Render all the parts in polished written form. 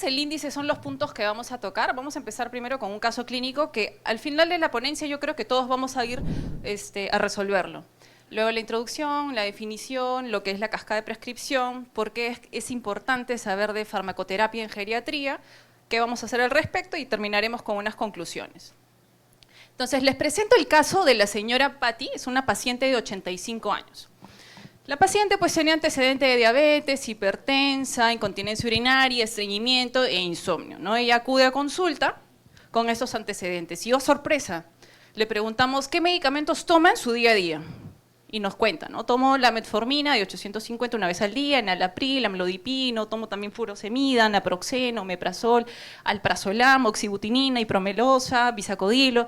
es el índice, son los puntos que vamos a tocar. Vamos a empezar primero con un caso clínico que al final de la ponencia yo creo que todos vamos a ir a resolverlo. Luego la introducción, la definición, lo que es la cascada de prescripción, por qué es importante saber de farmacoterapia en geriatría, qué vamos a hacer al respecto y terminaremos con unas conclusiones. Entonces les presento el caso de la señora Patty, es una paciente de 85 años. La paciente pues tenía antecedentes de diabetes, hipertensa, incontinencia urinaria, estreñimiento e insomnio, ¿no? Ella acude a consulta con estos antecedentes y, oh sorpresa, le preguntamos qué medicamentos toma en su día a día. Y nos cuenta, ¿no? Tomo la metformina de 850 una vez al día, enalapril, amlodipino, tomo también furosemida, naproxeno, omeprazol, alprazolam, oxibutinina, ipromelosa, bisacodilo.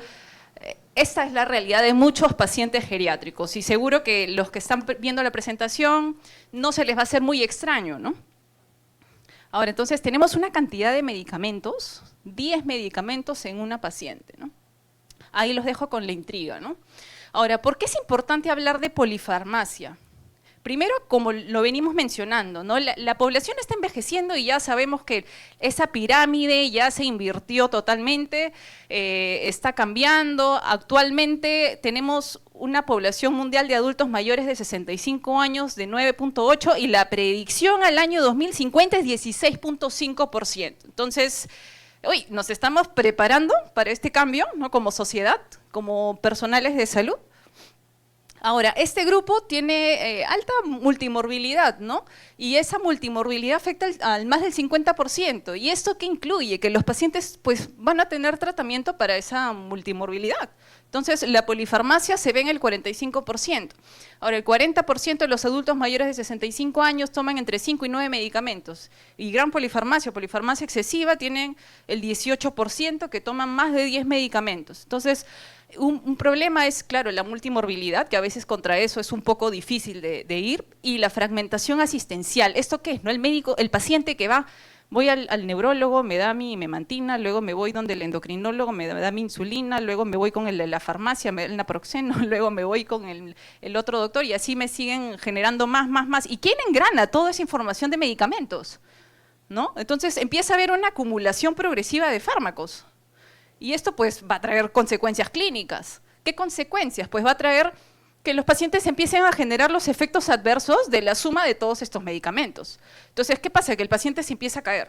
Esta es la realidad de muchos pacientes geriátricos y seguro que los que están viendo la presentación no se les va a hacer muy extraño, ¿no? Ahora, entonces, tenemos una cantidad de medicamentos, 10 medicamentos en una paciente, ¿no? Ahí los dejo con la intriga, ¿no? Ahora, ¿por qué es importante hablar de polifarmacia? Primero, como lo venimos mencionando, ¿no? La población está envejeciendo y ya sabemos que esa pirámide ya se invirtió totalmente, está cambiando. Actualmente tenemos una población mundial de adultos mayores de 65 años de 9.8 y la predicción al año 2050 es 16.5%. Entonces, hoy nos estamos preparando para este cambio, ¿no? Como sociedad, como personales de salud. Ahora, este grupo tiene alta multimorbilidad, ¿no? Y esa multimorbilidad afecta al más del 50%. ¿Y esto qué incluye? Que los pacientes pues, van a tener tratamiento para esa multimorbilidad. Entonces, la polifarmacia se ve en el 45%. Ahora, el 40% de los adultos mayores de 65 años toman entre 5 y 9 medicamentos. Y gran polifarmacia excesiva, tienen el 18% que toman más de 10 medicamentos. Entonces, un problema es, claro, la multimorbilidad, que a veces contra eso es un poco difícil de ir, y la fragmentación asistencial. ¿Esto qué es? ¿No? El médico, el paciente que va, voy al neurólogo, me da mi memantina, luego me voy donde el endocrinólogo, me da mi insulina, luego me voy con el de la farmacia, me da el naproxeno, luego me voy con el otro doctor, y así me siguen generando más. ¿Y quién engrana toda esa información de medicamentos? ¿No? Entonces empieza a haber una acumulación progresiva de fármacos. Y esto pues va a traer consecuencias clínicas. ¿Qué consecuencias? Pues va a traer que los pacientes empiecen a generar los efectos adversos de la suma de todos estos medicamentos. Entonces, ¿qué pasa? Que el paciente se empieza a caer,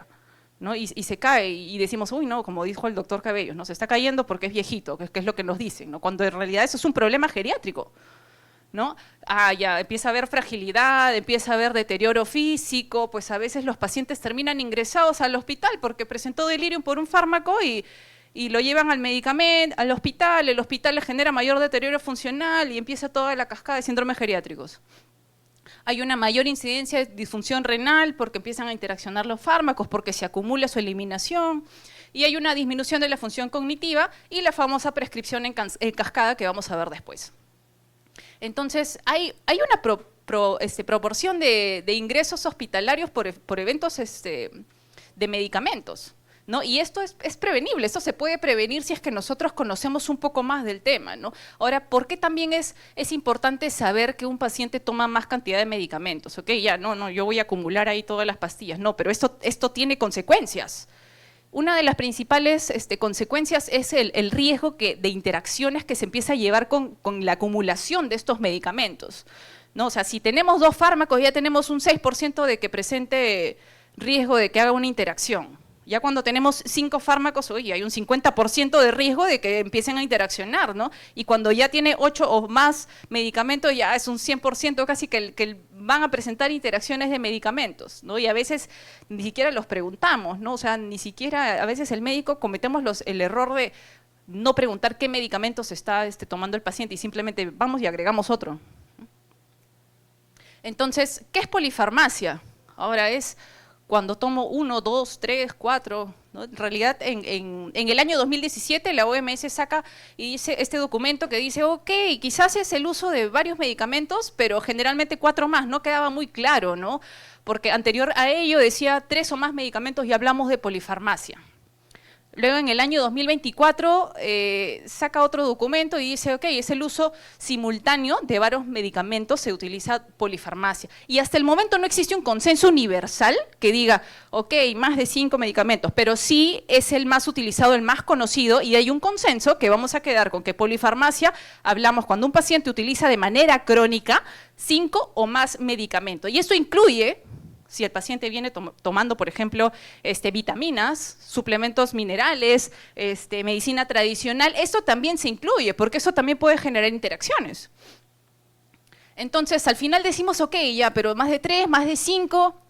¿no? Y se cae y decimos, uy, no, como dijo el doctor Cabello, ¿no? Se está cayendo porque es viejito, que es lo que nos dicen, ¿no? Cuando en realidad eso es un problema geriátrico, ¿no? Ya empieza a haber fragilidad, empieza a haber deterioro físico, pues a veces los pacientes terminan ingresados al hospital porque presentó delirium por un fármaco y lo llevan al medicamento, al hospital, el hospital le genera mayor deterioro funcional y empieza toda la cascada de síndromes geriátricos. Hay una mayor incidencia de disfunción renal porque empiezan a interaccionar los fármacos, porque se acumula su eliminación, y hay una disminución de la función cognitiva y la famosa prescripción en cascada que vamos a ver después. Entonces, hay una proporción de ingresos hospitalarios por eventos de medicamentos, ¿no? Y esto es prevenible, esto se puede prevenir si es que nosotros conocemos un poco más del tema, ¿no? Ahora, ¿por qué también es importante saber que un paciente toma más cantidad de medicamentos? ¿Ok? Ya, no, yo voy a acumular ahí todas las pastillas. No, pero esto tiene consecuencias. Una de las principales consecuencias es el riesgo de interacciones que se empieza a llevar con la acumulación de estos medicamentos, ¿no? O sea, si tenemos 2 fármacos, ya tenemos un 6% de que presente riesgo de que haga una interacción. Ya cuando tenemos 5 fármacos, oye, hay un 50% de riesgo de que empiecen a interaccionar, ¿no? Y cuando ya tiene 8 o más medicamentos, ya es un 100% casi que van a presentar interacciones de medicamentos, ¿no? Y a veces ni siquiera los preguntamos, ¿no? O sea, ni siquiera, a veces el médico cometemos el error de no preguntar qué medicamentos está tomando el paciente y simplemente vamos y agregamos otro. Entonces, ¿qué es polifarmacia? Ahora es cuando tomo 1, 2, 3, 4, ¿no? En realidad, en el año 2017 la OMS saca y dice este documento que dice, ok, quizás es el uso de varios medicamentos, pero generalmente 4 más, no quedaba muy claro, ¿no? Porque anterior a ello decía 3 o más medicamentos y hablamos de polifarmacia. Luego, en el año 2024, saca otro documento y dice, ok, es el uso simultáneo de varios medicamentos, se utiliza polifarmacia. Y hasta el momento no existe un consenso universal que diga, ok, más de 5 medicamentos, pero sí es el más utilizado, el más conocido, y hay un consenso que vamos a quedar con que polifarmacia, hablamos cuando un paciente utiliza de manera crónica 5 o más medicamentos. Y esto incluye, si el paciente viene tomando, por ejemplo, vitaminas, suplementos minerales, medicina tradicional, esto también se incluye, porque eso también puede generar interacciones. Entonces, al final decimos, ok, ya, pero más de 3, más de 5,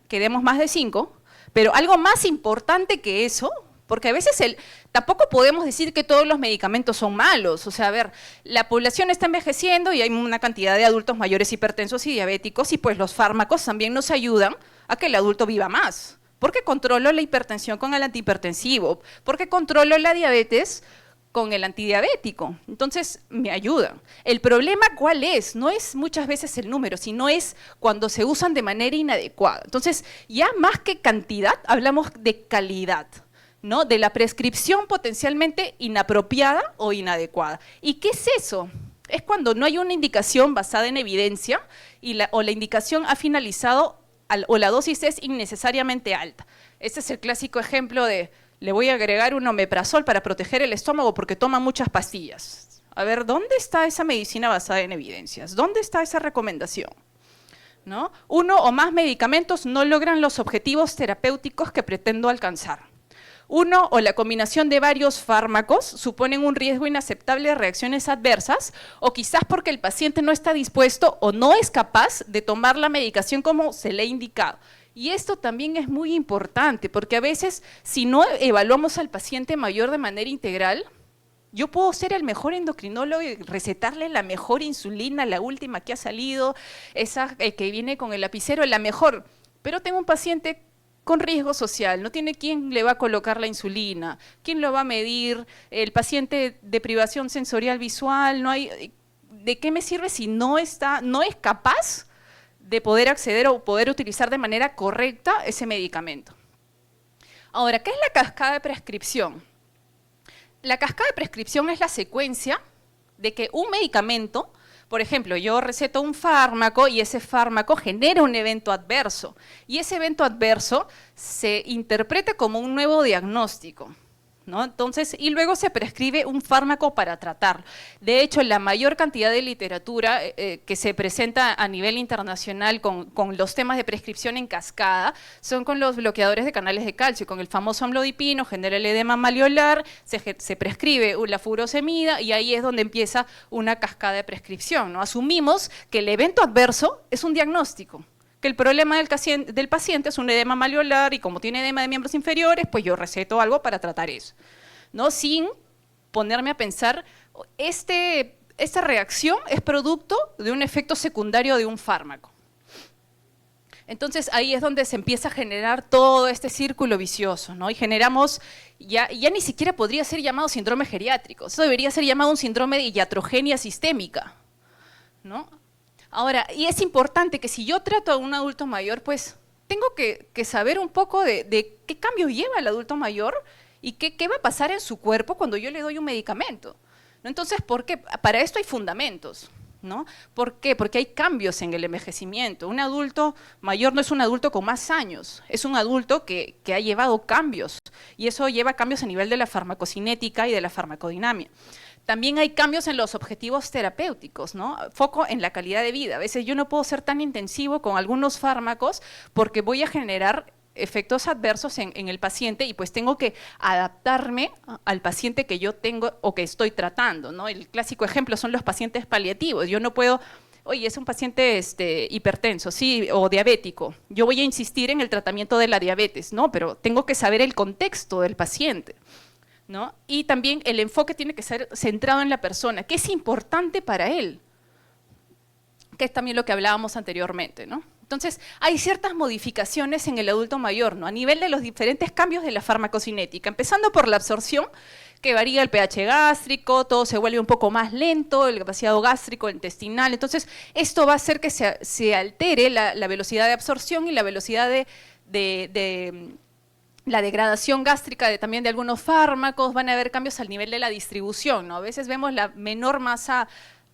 queremos más de 5, pero algo más importante que eso, porque a veces tampoco podemos decir que todos los medicamentos son malos. O sea, a ver, la población está envejeciendo y hay una cantidad de adultos mayores hipertensos y diabéticos y pues los fármacos también nos ayudan a que el adulto viva más. Porque controlo la hipertensión con el antihipertensivo, porque controlo la diabetes con el antidiabético. Entonces, me ayudan. El problema, ¿cuál es? No es muchas veces el número, sino es cuando se usan de manera inadecuada. Entonces, ya más que cantidad, hablamos de calidad, ¿no? De la prescripción potencialmente inapropiada o inadecuada. ¿Y qué es eso? Es cuando no hay una indicación basada en evidencia o la indicación ha finalizado o la dosis es innecesariamente alta. Este es el clásico ejemplo de le voy a agregar un omeprazol para proteger el estómago porque toma muchas pastillas. A ver, ¿dónde está esa medicina basada en evidencias? ¿Dónde está esa recomendación? ¿No? Uno o más medicamentos no logran los objetivos terapéuticos que pretendo alcanzar. Uno o la combinación de varios fármacos suponen un riesgo inaceptable de reacciones adversas o quizás porque el paciente no está dispuesto o no es capaz de tomar la medicación como se le ha indicado. Y esto también es muy importante porque a veces si no evaluamos al paciente mayor de manera integral, yo puedo ser el mejor endocrinólogo y recetarle la mejor insulina, la última que ha salido, esa que viene con el lapicero, la mejor, pero tengo un paciente con riesgo social, no tiene quién le va a colocar la insulina, quién lo va a medir, el paciente de privación sensorial visual, no hay, ¿de qué me sirve si no es capaz de poder acceder o poder utilizar de manera correcta ese medicamento? Ahora, ¿qué es la cascada de prescripción? La cascada de prescripción es la secuencia de que un medicamento, por ejemplo, yo receto un fármaco y ese fármaco genera un evento adverso y ese evento adverso se interpreta como un nuevo diagnóstico, ¿no? Entonces, y luego se prescribe un fármaco para tratar. De hecho, la mayor cantidad de literatura que se presenta a nivel internacional con los temas de prescripción en cascada son con los bloqueadores de canales de calcio, con el famoso amlodipino, genera el edema malleolar, se prescribe la furosemida y ahí es donde empieza una cascada de prescripción, ¿no? Asumimos que el evento adverso es un diagnóstico, que el problema del paciente es un edema malleolar y como tiene edema de miembros inferiores, pues yo receto algo para tratar eso, ¿no? Sin ponerme a pensar, esta reacción es producto de un efecto secundario de un fármaco. Entonces ahí es donde se empieza a generar todo este círculo vicioso, ¿no? Y generamos, ya ni siquiera podría ser llamado síndrome geriátrico, eso debería ser llamado un síndrome de iatrogenia sistémica, ¿no? Ahora, y es importante que si yo trato a un adulto mayor, pues tengo que saber un poco de qué cambios lleva el adulto mayor y qué va a pasar en su cuerpo cuando yo le doy un medicamento, ¿no? Entonces, ¿por qué? Para esto hay fundamentos, ¿no? ¿Por qué? Porque hay cambios en el envejecimiento. Un adulto mayor no es un adulto con más años, es un adulto que ha llevado cambios y eso lleva cambios a nivel de la farmacocinética y de la farmacodinámica. También hay cambios en los objetivos terapéuticos, ¿no? Foco en la calidad de vida. A veces yo no puedo ser tan intensivo con algunos fármacos porque voy a generar efectos adversos en el paciente y pues tengo que adaptarme al paciente que yo tengo o que estoy tratando, ¿no? El clásico ejemplo son los pacientes paliativos. Yo no puedo, oye, es un paciente hipertenso, sí, o diabético. Yo voy a insistir en el tratamiento de la diabetes, ¿no? Pero tengo que saber el contexto del paciente, ¿no? Y también el enfoque tiene que ser centrado en la persona, que es importante para él, que es también lo que hablábamos anteriormente, ¿no? Entonces, hay ciertas modificaciones en el adulto mayor, ¿no? A nivel de los diferentes cambios de la farmacocinética, empezando por la absorción, que varía el pH gástrico, todo se vuelve un poco más lento, el vaciado gástrico, intestinal, entonces esto va a hacer que se altere la velocidad de absorción y la velocidad la degradación gástrica también de algunos fármacos, van a haber cambios al nivel de la distribución, ¿no? A veces vemos la menor masa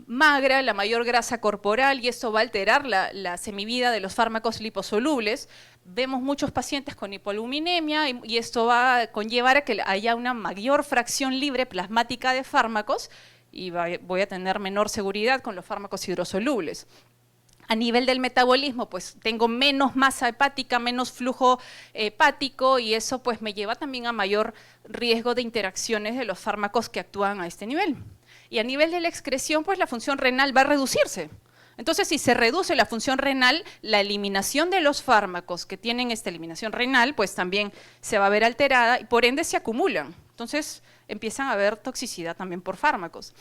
magra, la mayor grasa corporal, y esto va a alterar la semivida de los fármacos liposolubles. Vemos muchos pacientes con hipoliuminemia y esto va a conllevar a que haya una mayor fracción libre plasmática de fármacos y voy a tener menor seguridad con los fármacos hidrosolubles. A nivel del metabolismo, pues tengo menos masa hepática, menos flujo hepático, y eso pues me lleva también a mayor riesgo de interacciones de los fármacos que actúan a este nivel. Y a nivel de la excreción, pues la función renal va a reducirse. Entonces, si se reduce la función renal, la eliminación de los fármacos que tienen esta eliminación renal, pues también se va a ver alterada y por ende se acumulan. Entonces, empiezan a haber toxicidad también por fármacos.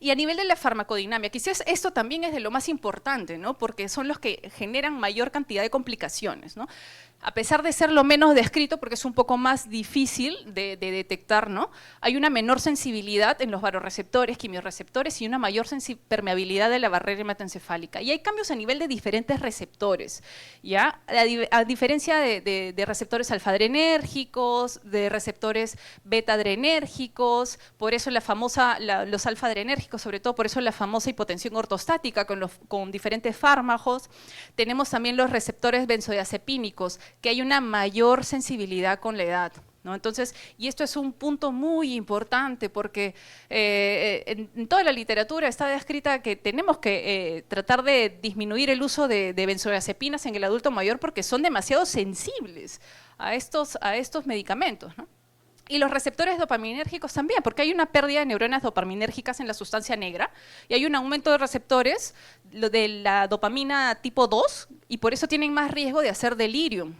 Y a nivel de la farmacodinámica, quizás esto también es de lo más importante, ¿no? Porque son los que generan mayor cantidad de complicaciones, ¿no? A pesar de ser lo menos descrito, porque es un poco más difícil de detectar, ¿no? Hay una menor sensibilidad en los varoreceptores, quimiorreceptores, y una mayor permeabilidad de la barrera hematoencefálica. Y hay cambios a nivel de diferentes receptores, ¿ya? A diferencia de receptores alfa-adrenérgicos, de receptores beta-adrenérgicos, por eso los alfa-adrenérgicos, sobre todo por eso la famosa hipotensión ortostática con diferentes fármacos. Tenemos también los receptores benzodiazepínicos, que hay una mayor sensibilidad con la edad, ¿no? Entonces, y esto es un punto muy importante porque en toda la literatura está descrita que tenemos que tratar de disminuir el uso de benzodiazepinas en el adulto mayor porque son demasiado sensibles a estos medicamentos, ¿no? Y los receptores dopaminérgicos también, porque hay una pérdida de neuronas dopaminérgicas en la sustancia negra y hay un aumento de receptores de la dopamina tipo 2 y por eso tienen más riesgo de hacer delirium.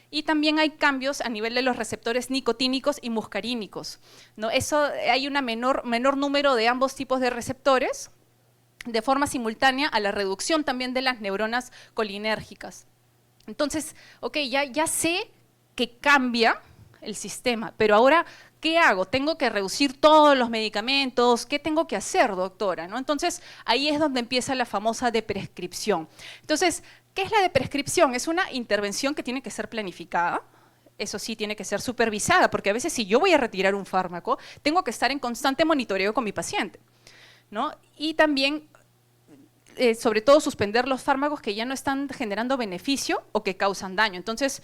Y también hay cambios a nivel de los receptores nicotínicos y muscarínicos, ¿no? Hay un menor número de ambos tipos de receptores de forma simultánea a la reducción también de las neuronas colinérgicas. Entonces, ok, ya sé que cambia el sistema, pero ahora, ¿qué hago? ¿Tengo que reducir todos los medicamentos? ¿Qué tengo que hacer, doctora? ¿No? Entonces, ahí es donde empieza la famosa deprescripción. Entonces, ¿qué es la deprescripción? Es una intervención que tiene que ser planificada, eso sí, tiene que ser supervisada, porque a veces si yo voy a retirar un fármaco, tengo que estar en constante monitoreo con mi paciente, ¿no? Y también sobre todo suspender los fármacos que ya no están generando beneficio o que causan daño. Entonces,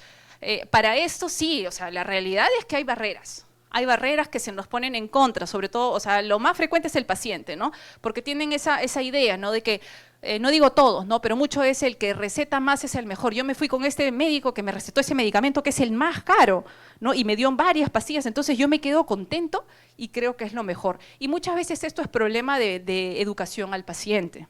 para esto sí, o sea, la realidad es que hay barreras. Hay barreras que se nos ponen en contra, sobre todo, o sea, lo más frecuente es el paciente, ¿no? Porque tienen esa idea, ¿no? De que, no digo todos, ¿no? Pero mucho es el que receta más es el mejor. Yo me fui con este médico que me recetó ese medicamento que es el más caro, ¿no? Y me dio varias pastillas, entonces yo me quedo contento y creo que es lo mejor. Y muchas veces esto es problema de educación al paciente,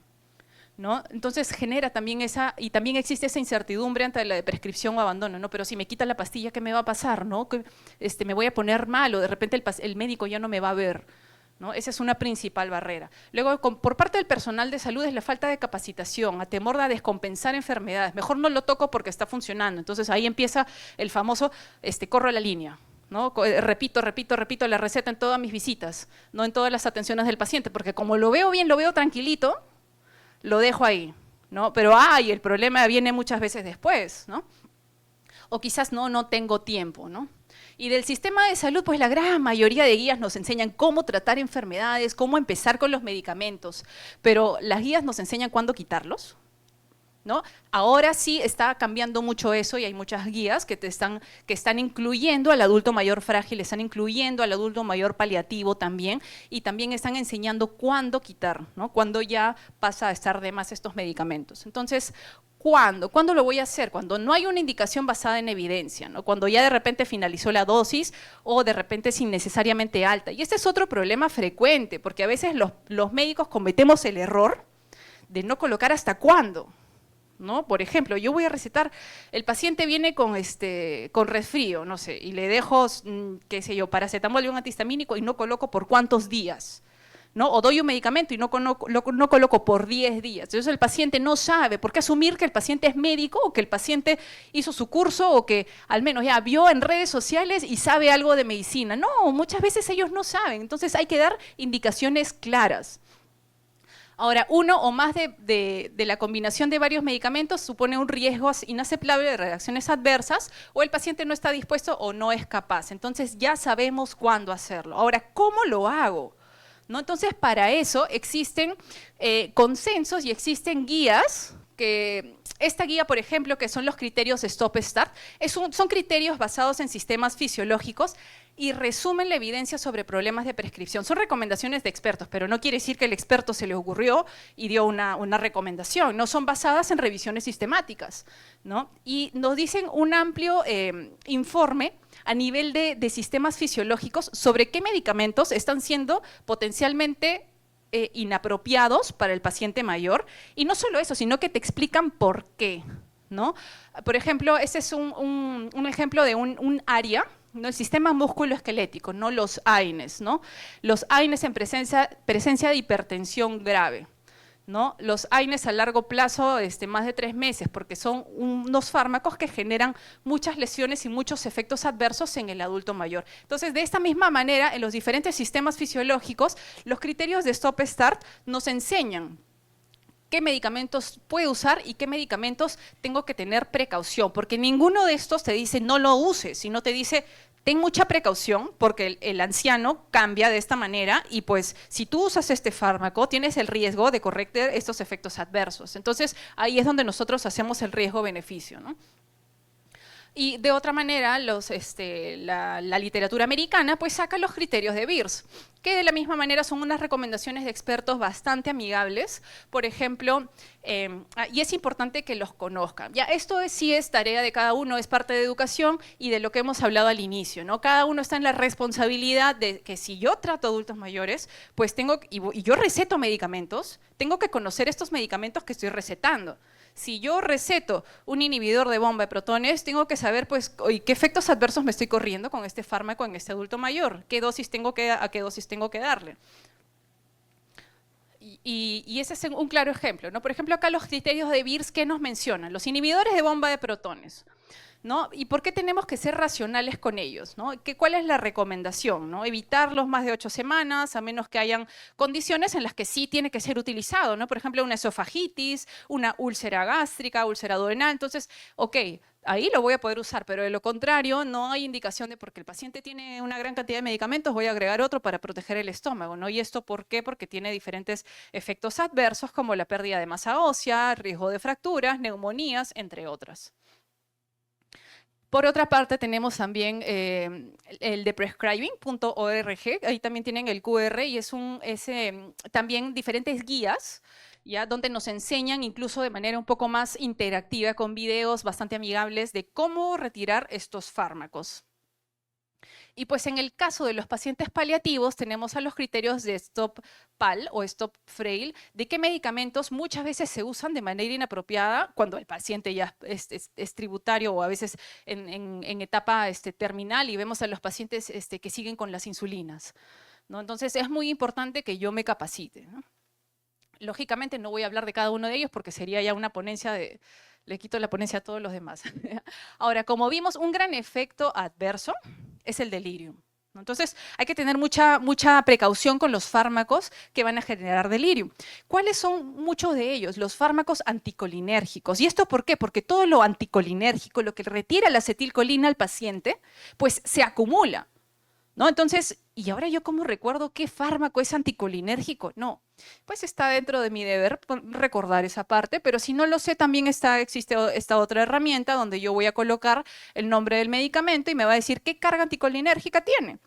¿no? Entonces genera también y también existe esa incertidumbre ante la prescripción o abandono, ¿no? Pero si me quita la pastilla, ¿qué me va a pasar, no? Que me voy a poner mal o de repente el médico ya no me va a ver, ¿no? Esa es una principal barrera. Luego, por parte del personal de salud es la falta de capacitación, a temor de descompensar enfermedades. Mejor no lo toco porque está funcionando. Entonces ahí empieza el famoso corro la línea, ¿no? Repito la receta en todas mis visitas, no en todas las atenciones del paciente, porque como lo veo bien, lo veo tranquilito, lo dejo ahí, ¿no? Pero el problema viene muchas veces después, ¿no? O quizás no tengo tiempo, ¿no? Y del sistema de salud, pues la gran mayoría de guías nos enseñan cómo tratar enfermedades, cómo empezar con los medicamentos, pero las guías nos enseñan cuándo quitarlos, ¿no? Ahora sí está cambiando mucho eso y hay muchas guías que están incluyendo al adulto mayor frágil, están incluyendo al adulto mayor paliativo también y también están enseñando cuándo quitar, ¿no? Cuándo ya pasa a estar de más estos medicamentos. Entonces, ¿cuándo? ¿Cuándo lo voy a hacer? Cuando no hay una indicación basada en evidencia, ¿no? Cuando ya de repente finalizó la dosis o de repente es innecesariamente alta. Y este es otro problema frecuente porque a veces los médicos cometemos el error de no colocar hasta cuándo, ¿no? Por ejemplo, yo voy a recetar, el paciente viene con resfrío, no sé, y le dejo, qué sé yo, paracetamol y un antihistamínico y no coloco por cuántos días, ¿no? O doy un medicamento y no coloco por 10 días. Entonces el paciente no sabe, ¿por qué asumir que el paciente es médico o que el paciente hizo su curso o que al menos ya vio en redes sociales y sabe algo de medicina? No, muchas veces ellos no saben, entonces hay que dar indicaciones claras. Ahora, uno o más de la combinación de varios medicamentos supone un riesgo inaceptable de reacciones adversas, o el paciente no está dispuesto o no es capaz. Entonces ya sabemos cuándo hacerlo. Ahora, ¿cómo lo hago? ¿No? Entonces, para eso existen consensos y existen guías que... Esta guía, por ejemplo, que son los criterios Stop-Start, son criterios basados en sistemas fisiológicos y resumen la evidencia sobre problemas de prescripción. Son recomendaciones de expertos, pero no quiere decir que el experto se le ocurrió y dio una recomendación. No, son basadas en revisiones sistemáticas, ¿no? Y nos dicen un amplio informe a nivel de sistemas fisiológicos sobre qué medicamentos están siendo potencialmente inapropiados para el paciente mayor, y no solo eso, sino que te explican por qué, ¿no? Por ejemplo, este es un ejemplo de un área, ¿no? El sistema musculoesquelético, no los AINES, ¿no? Los AINES en presencia de hipertensión grave, ¿no? Los AINES a largo plazo, más de 3 meses, porque son unos fármacos que generan muchas lesiones y muchos efectos adversos en el adulto mayor. Entonces, de esta misma manera, en los diferentes sistemas fisiológicos, los criterios de Stop-Start nos enseñan qué medicamentos puedo usar y qué medicamentos tengo que tener precaución, porque ninguno de estos te dice no lo uses, sino te dice ten mucha precaución porque el anciano cambia de esta manera y pues si tú usas este fármaco tienes el riesgo de corregir estos efectos adversos. Entonces ahí es donde nosotros hacemos el riesgo-beneficio, ¿no? Y de otra manera, la literatura americana pues saca los criterios de Beers, que de la misma manera son unas recomendaciones de expertos bastante amigables. Por ejemplo, y es importante que los conozcan. Ya, esto sí es tarea de cada uno, es parte de educación y de lo que hemos hablado al inicio, ¿no? Cada uno está en la responsabilidad de que si yo trato adultos mayores, pues y yo receto medicamentos, tengo que conocer estos medicamentos que estoy recetando. Si yo receto un inhibidor de bomba de protones, tengo que saber pues, qué efectos adversos me estoy corriendo con este fármaco en este adulto mayor, a qué dosis tengo que darle. Y ese es un claro ejemplo, ¿no? Por ejemplo, acá los criterios de Beers, ¿qué nos mencionan? Los inhibidores de bomba de protones, ¿no? ¿Y por qué tenemos que ser racionales con ellos, ¿no? ¿Cuál es la recomendación, ¿no? Evitarlos más de 8 semanas, a menos que hayan condiciones en las que sí tiene que ser utilizado, ¿no? Por ejemplo, una esofagitis, una úlcera gástrica, úlcera duodenal. Entonces, ok, ahí lo voy a poder usar, pero de lo contrario no hay indicación de porque el paciente tiene una gran cantidad de medicamentos, voy a agregar otro para proteger el estómago, ¿no? ¿Y esto por qué? Porque tiene diferentes efectos adversos como la pérdida de masa ósea, riesgo de fracturas, neumonías, entre otras. Por otra parte, tenemos también el de prescribing.org, ahí también tienen el QR y es también diferentes guías, ¿ya? Donde nos enseñan incluso de manera un poco más interactiva, con videos bastante amigables, de cómo retirar estos fármacos. Y pues en el caso de los pacientes paliativos tenemos a los criterios de Stop-PAL o Stop-Frail, de qué medicamentos muchas veces se usan de manera inapropiada cuando el paciente ya es tributario o a veces en etapa terminal y vemos a los pacientes que siguen con las insulinas, ¿no? Entonces es muy importante que yo me capacite, ¿no? Lógicamente no voy a hablar de cada uno de ellos porque sería ya una ponencia le quito la ponencia a todos los demás. Ahora, como vimos, un gran efecto adverso es el delirium, ¿no? Entonces, hay que tener mucha precaución con los fármacos que van a generar delirium. ¿Cuáles son muchos de ellos? Los fármacos anticolinérgicos. ¿Y esto por qué? Porque todo lo anticolinérgico, lo que retira la acetilcolina al paciente, pues se acumula, ¿no? Entonces, ¿y ahora yo cómo recuerdo qué fármaco es anticolinérgico? No, pues está dentro de mi deber recordar esa parte, pero si no lo sé, también existe esta otra herramienta donde yo voy a colocar el nombre del medicamento y me va a decir qué carga anticolinérgica tiene.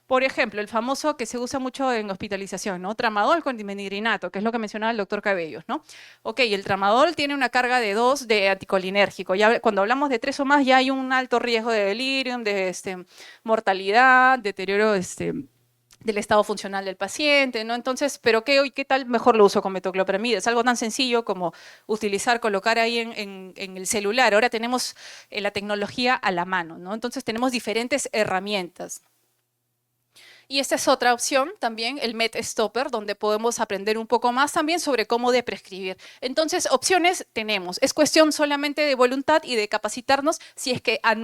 Por ejemplo, el famoso que se usa mucho en hospitalización, ¿no? Tramadol con dimidrinato, que es lo que mencionaba el doctor Cabellos, ¿no? Ok, el tramadol tiene una carga de 2 de anticolinérgico. Ya cuando hablamos de 3 o más, ya hay un alto riesgo de delirium, de mortalidad, deterioro del estado funcional del paciente, ¿no? Entonces, ¿pero qué tal mejor lo uso con metoclopramida? Es algo tan sencillo como colocar ahí en el celular. Ahora tenemos la tecnología a la mano, ¿no? Entonces tenemos diferentes herramientas. Y esta es otra opción también, el MedStopper, donde podemos aprender un poco más también sobre cómo de prescribir. Entonces, opciones tenemos. Es cuestión solamente de voluntad y de capacitarnos si es que en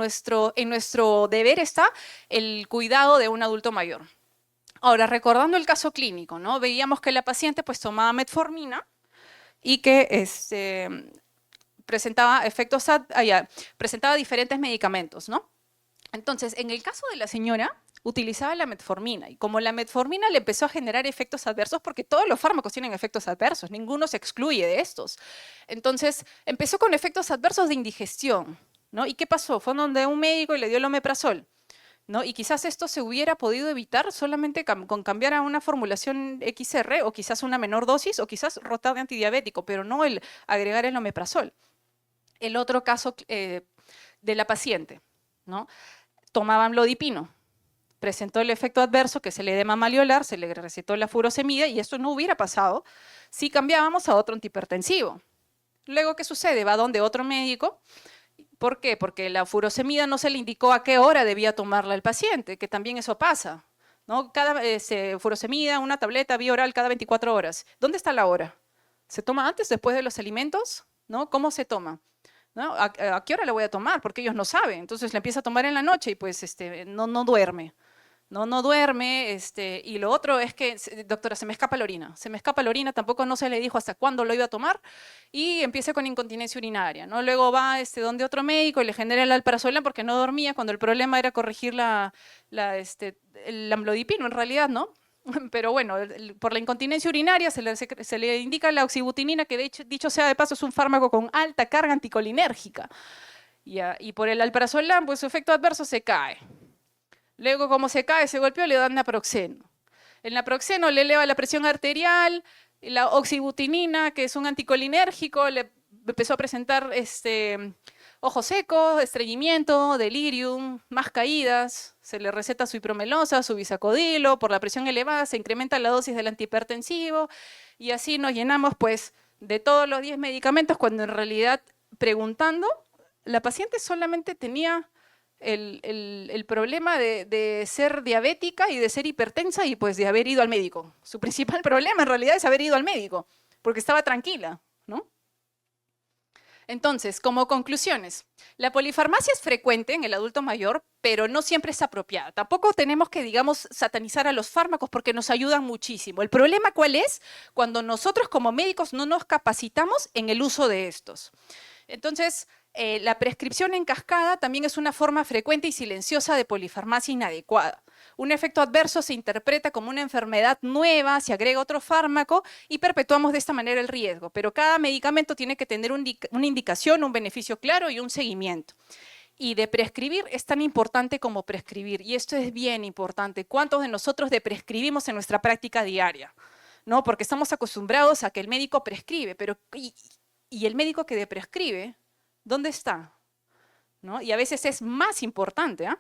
nuestro deber está el cuidado de un adulto mayor. Ahora, recordando el caso clínico, ¿no? Veíamos que la paciente pues tomaba metformina y que presentaba presentaba diferentes medicamentos, ¿no? Entonces, en el caso de la señora, utilizaba la metformina y como la metformina le empezó a generar efectos adversos, porque todos los fármacos tienen efectos adversos, ninguno se excluye de estos. Entonces, empezó con efectos adversos de indigestión, ¿no? ¿Y qué pasó? Fue donde un médico y le dio el omeprazol, ¿no? Y quizás esto se hubiera podido evitar solamente con cambiar a una formulación XR o quizás una menor dosis o quizás rotar de antidiabético, pero no el agregar el omeprazol. El otro caso de la paciente, ¿no? Tomaba amlodipino, presentó el efecto adverso que es el edema malleolar, se le recetó la furosemida y esto no hubiera pasado si cambiábamos a otro antihipertensivo. Luego, ¿qué sucede? Va donde otro médico. ¿Por qué? Porque la furosemida no se le indicó a qué hora debía tomarla el paciente, que también eso pasa, ¿no? Cada furosemida, una tableta vía oral cada 24 horas. ¿Dónde está la hora? ¿Se toma antes, después de los alimentos? ¿No? ¿Cómo se toma? ¿No? ¿A qué hora la voy a tomar? Porque ellos no saben. Entonces la empieza a tomar en la noche y pues no duerme. No duerme, y lo otro es que, doctora, se me escapa la orina, tampoco no se le dijo hasta cuándo lo iba a tomar, y empieza con incontinencia urinaria, ¿no? Luego va donde otro médico y le genera el alprazolam porque no dormía, cuando el problema era corregir el amlodipino, en realidad, ¿no? Pero bueno, por la incontinencia urinaria se le indica la oxibutinina, que dicho sea de paso es un fármaco con alta carga anticolinérgica, y por el alprazolam, pues su efecto adverso se cae. Luego, como se cae, se golpeó, le dan naproxeno. El naproxeno le eleva la presión arterial, la oxibutinina, que es un anticolinérgico, le empezó a presentar ojos secos, estreñimiento, delirium, más caídas, se le receta su ipromelosa, su bisacodilo, por la presión elevada se incrementa la dosis del antihipertensivo y así nos llenamos pues de todos los 10 medicamentos cuando en realidad preguntando, la paciente solamente tenía el problema de ser diabética y de ser hipertensa y pues de haber ido al médico. Su principal problema en realidad es haber ido al médico, porque estaba tranquila, ¿no? Entonces, como conclusiones, la polifarmacia es frecuente en el adulto mayor, pero no siempre es apropiada. Tampoco tenemos que, digamos, satanizar a los fármacos porque nos ayudan muchísimo. El problema, ¿cuál es? Cuando nosotros como médicos no nos capacitamos en el uso de estos. Entonces, la prescripción en cascada también es una forma frecuente y silenciosa de polifarmacia inadecuada. Un efecto adverso se interpreta como una enfermedad nueva, se agrega otro fármaco y perpetuamos de esta manera el riesgo. Pero cada medicamento tiene que tener una indicación, un beneficio claro y un seguimiento. Y de prescribir es tan importante como prescribir. Y esto es bien importante. ¿Cuántos de nosotros prescribimos en nuestra práctica diaria? ¿No? Porque estamos acostumbrados a que el médico prescribe, pero ¿y el médico que prescribe? ¿Dónde está? ¿No? Y a veces es más importante, ¿eh?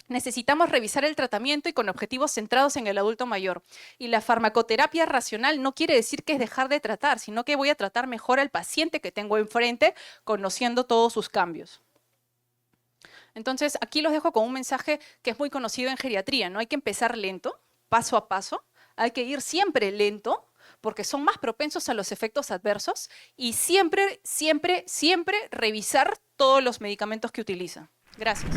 Necesitamos revisar el tratamiento y con objetivos centrados en el adulto mayor. Y la farmacoterapia racional no quiere decir que es dejar de tratar, sino que voy a tratar mejor al paciente que tengo enfrente, conociendo todos sus cambios. Entonces, aquí los dejo con un mensaje que es muy conocido en geriatría, ¿no? Hay que empezar lento, paso a paso, hay que ir siempre lento, porque son más propensos a los efectos adversos y siempre, siempre, siempre revisar todos los medicamentos que utiliza. Gracias.